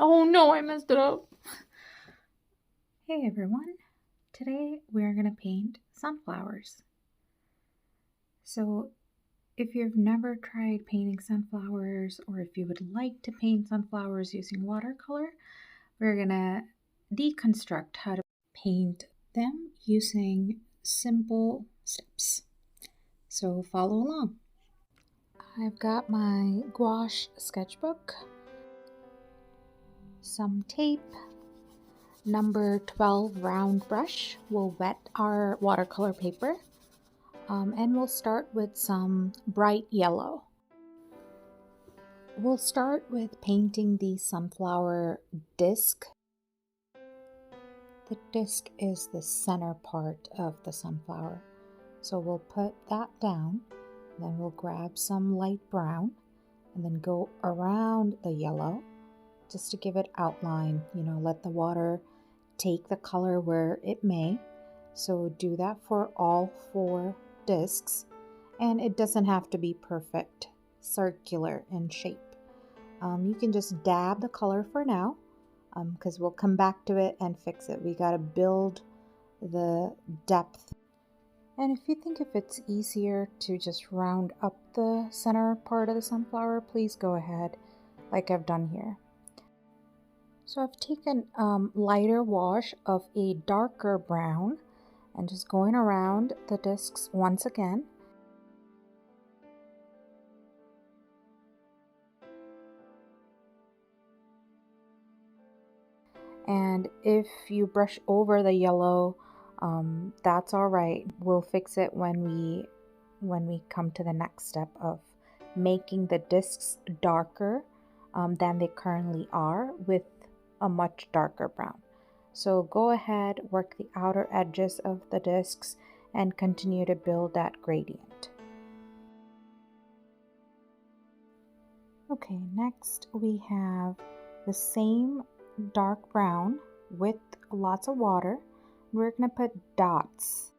Oh no, I messed it up. Hey everyone, today we're going to paint sunflowers. So if you've never tried painting sunflowers or if you would like to paint sunflowers using watercolor, we're going to deconstruct how to paint them using simple steps. So follow along. I've got my gouache sketchbook, some tape, number 12 round brush. We'll wet our watercolor paper. And we'll start with some bright yellow. We'll start with painting the sunflower disc. The disc is the center part of the sunflower. So we'll put that down, then we'll grab some light brown and then go around the yellow just to give it outline, let the water take the color where it may. So do that for all 4 discs. And it doesn't have to be perfect circular in shape. You can just dab the color for now because we'll come back to it and fix it. We got to build the depth. And if you think if it's easier to just round up the center part of the sunflower, please go ahead like I've done here. So I've taken lighter wash of a darker brown and just going around the discs once again. And if you brush over the yellow, that's all right. We'll fix it when we come to the next step of making the discs darker than they currently are with a much darker brown. So go ahead, work the outer edges of the discs and continue to build that gradient. Okay, next we have the same dark brown with lots of water. We're going to put dots.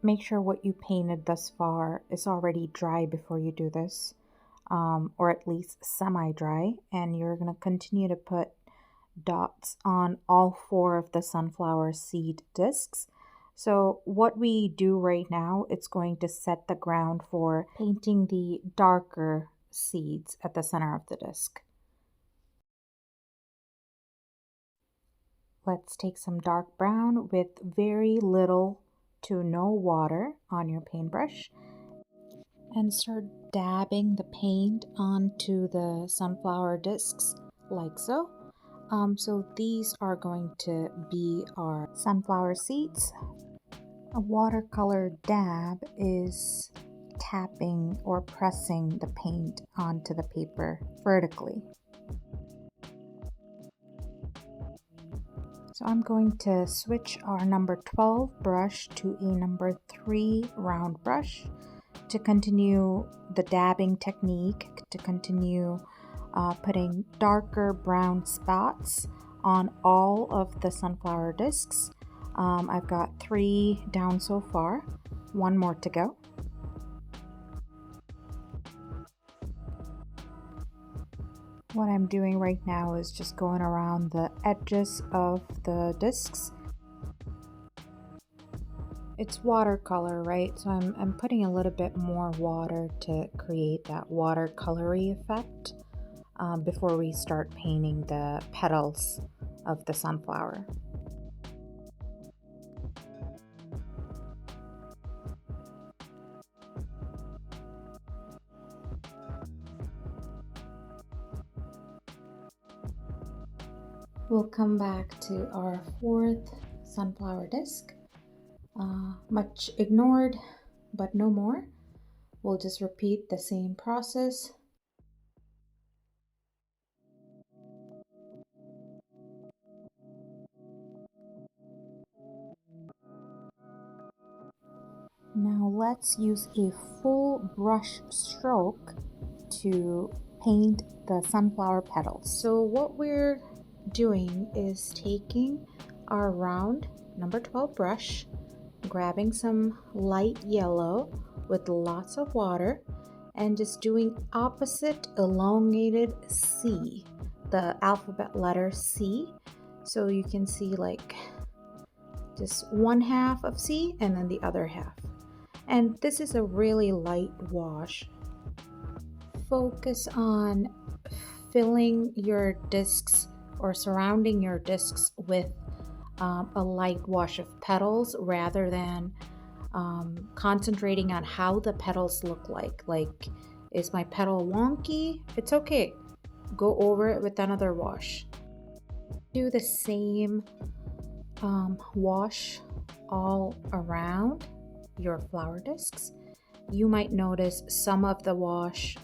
Make sure what you painted thus far is already dry before you do this, or at least semi-dry, and you're going to continue to put dots on all 4 of the sunflower seed discs. So what we do right now, it's going to set the ground for painting the darker seeds at the center of the disc. Let's take some dark brown with very little to no water on your paintbrush and start dabbing the paint onto the sunflower discs like so. So these are going to be our sunflower seeds. A watercolor dab is tapping or pressing the paint onto the paper vertically. So I'm going to switch our number 12 brush to a number 3 round brush to continue the dabbing technique, to continue putting darker brown spots on all of the sunflower discs. I've got 3 down so far, 1 more to go. What I'm doing right now is just going around the edges of the discs. It's watercolor, right? So I'm putting a little bit more water to create that watercolory effect before we start painting the petals of the sunflower. We'll come back to our 4th sunflower disc. Much ignored, but no more. We'll just repeat the same process. Now let's use a full brush stroke to paint the sunflower petals. So what we're doing is taking our round number 12 brush, grabbing some light yellow with lots of water, and just doing opposite elongated C the alphabet letter C. So you can see like just one half of C and then the other half. And this is a really light wash. Focus on filling your discs or surrounding your discs with a light wash of petals rather than concentrating on how the petals look like. Like, is my petal wonky? It's okay. Go over it with another wash. Do the same wash all around your flower discs. You might notice some of the wash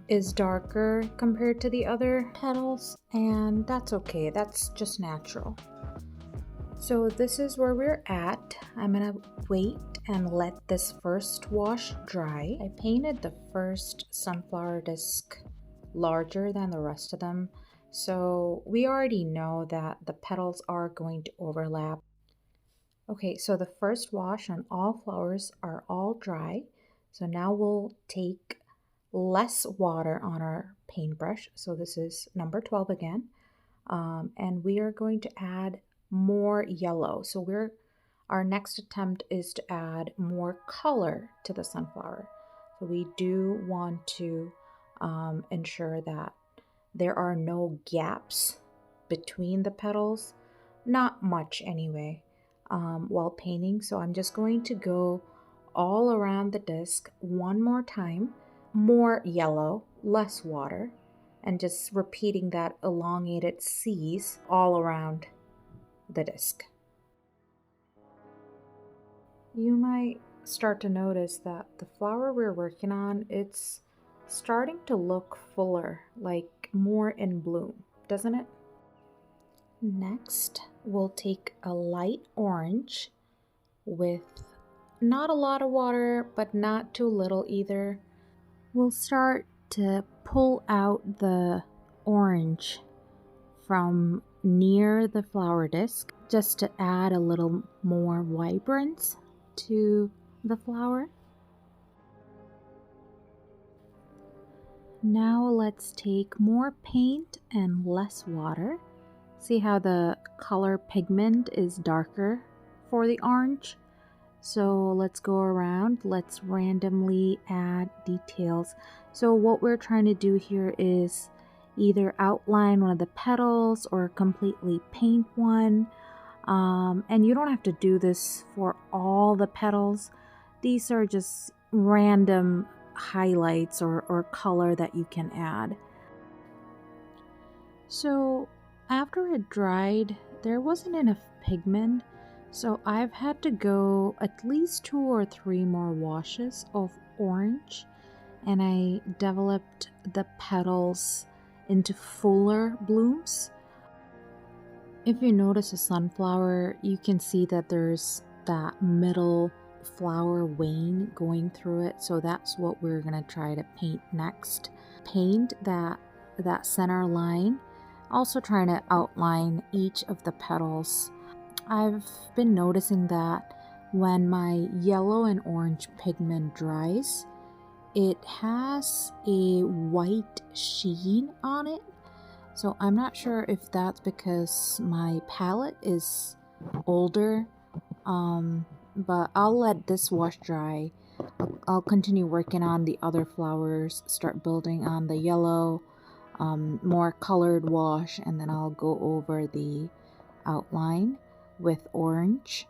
is darker compared to the other petals, and that's okay. That's just natural. So this is where we're at. I'm gonna wait and let this first wash dry. I painted the first sunflower disc larger than the rest of them, so we already know that the petals are going to overlap. Okay, so the first wash on all flowers are all dry. So now we'll take less water on our paintbrush. So this is number 12 again. And we are going to add more yellow. So our next attempt is to add more color to the sunflower. So we do want to ensure that there are no gaps between the petals, not much anyway, while painting. So I'm just going to go all around the disc one more time, more yellow, less water, and just repeating that elongated C's all around the disc. You might start to notice that the flower we're working on, it's starting to look fuller, like more in bloom, doesn't it? Next, we'll take a light orange with not a lot of water, but not too little either. We'll start to pull out the orange from near the flower disc just to add a little more vibrance to the flower. Now let's take more paint and less water. See how the color pigment is darker for the orange? So let's go around, let's randomly add details. So what we're trying to do here is either outline one of the petals or completely paint one. And you don't have to do this for all the petals. These are just random highlights or color that you can add. So after it dried, there wasn't enough pigment, so I've had to go at least 2 or 3 more washes of orange, and I developed the petals into fuller blooms. If you notice a sunflower, you can see that there's that middle flower vein going through it, so that's what we're gonna try to paint next. Paint that center line, also trying to outline each of the petals. I've been noticing that when my yellow and orange pigment dries, it has a white sheen on it. So I'm not sure if that's because my palette is older, but I'll let this wash dry. I'll continue working on the other flowers, start building on the yellow, more colored wash, and then I'll go over the outline with orange.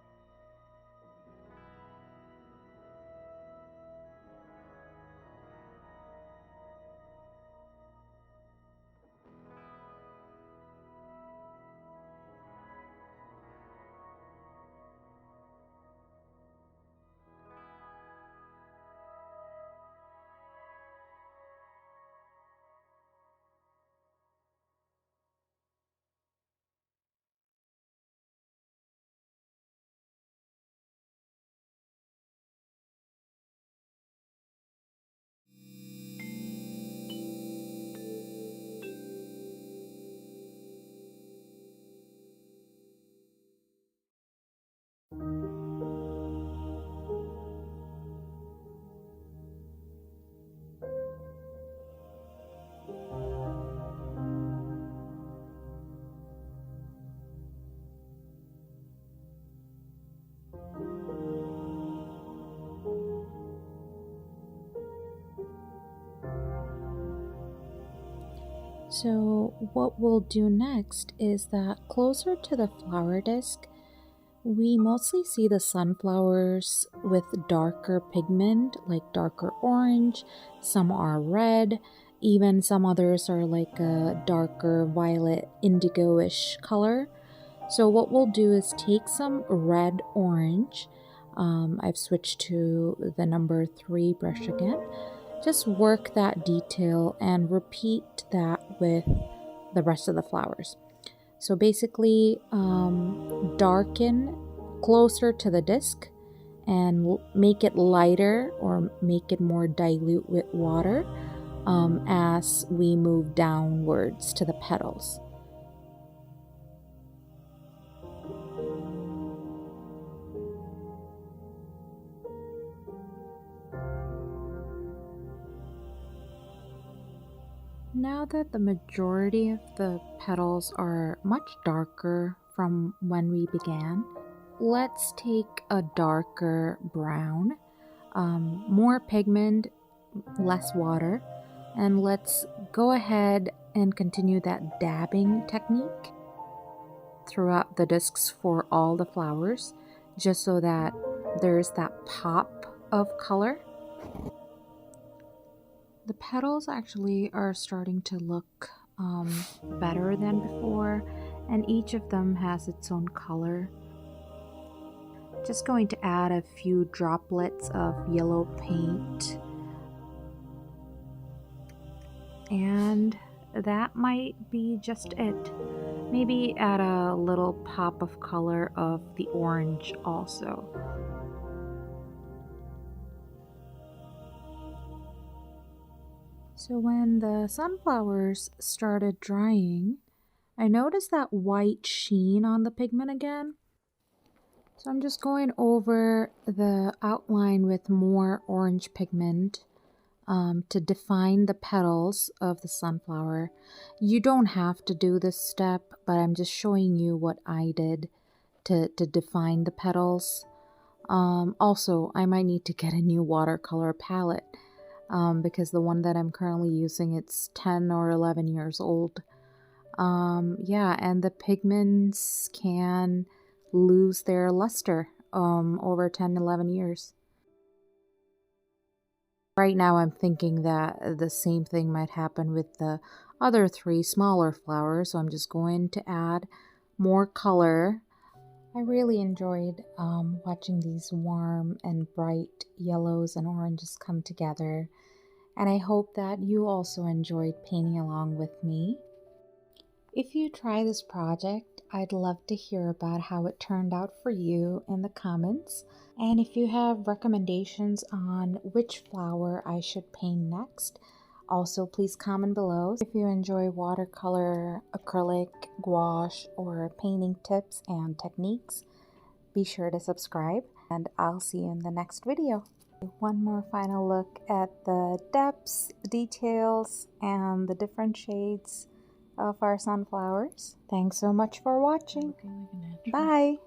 So what we'll do next is that closer to the flower disc, we mostly see the sunflowers with darker pigment, like darker orange. Some are red, even some others are like a darker violet indigo-ish color. So what we'll do is take some red orange. I've switched to the number 3 brush again. Just work that detail and repeat that with the rest of the flowers. So basically, darken closer to the disc and make it lighter or make it more dilute with water as we move downwards to the petals. Now that the majority of the petals are much darker from when we began, let's take a darker brown, more pigment, less water, and let's go ahead and continue that dabbing technique throughout the discs for all the flowers, just so that there's that pop of color. The petals actually are starting to look better than before, and each of them has its own color. Just going to add a few droplets of yellow paint, and that might be just it. Maybe add a little pop of color of the orange also. So when the sunflowers started drying, I noticed that white sheen on the pigment again. So I'm just going over the outline with more orange pigment to define the petals of the sunflower. You don't have to do this step, but I'm just showing you what I did to define the petals. Also, I might need to get a new watercolor palette. Because the one that I'm currently using, it's 10 or 11 years old. Yeah, and the pigments can lose their luster over 10, 11 years. Right now I'm thinking that the same thing might happen with the other 3 smaller flowers, so I'm just going to add more color. I really enjoyed watching these warm and bright yellows and oranges come together. And I hope that you also enjoyed painting along with me. If you try this project, I'd love to hear about how it turned out for you in the comments. And if you have recommendations on which flower I should paint next, also please comment below. If you enjoy watercolor, acrylic, gouache, or painting tips and techniques, be sure to subscribe, and I'll see you in the next video. One more final look at the depths, details, and the different shades of our sunflowers. Thanks so much for watching. Bye!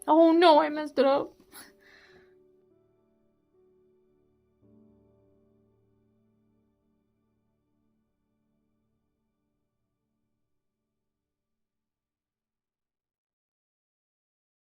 Oh no, I messed it up.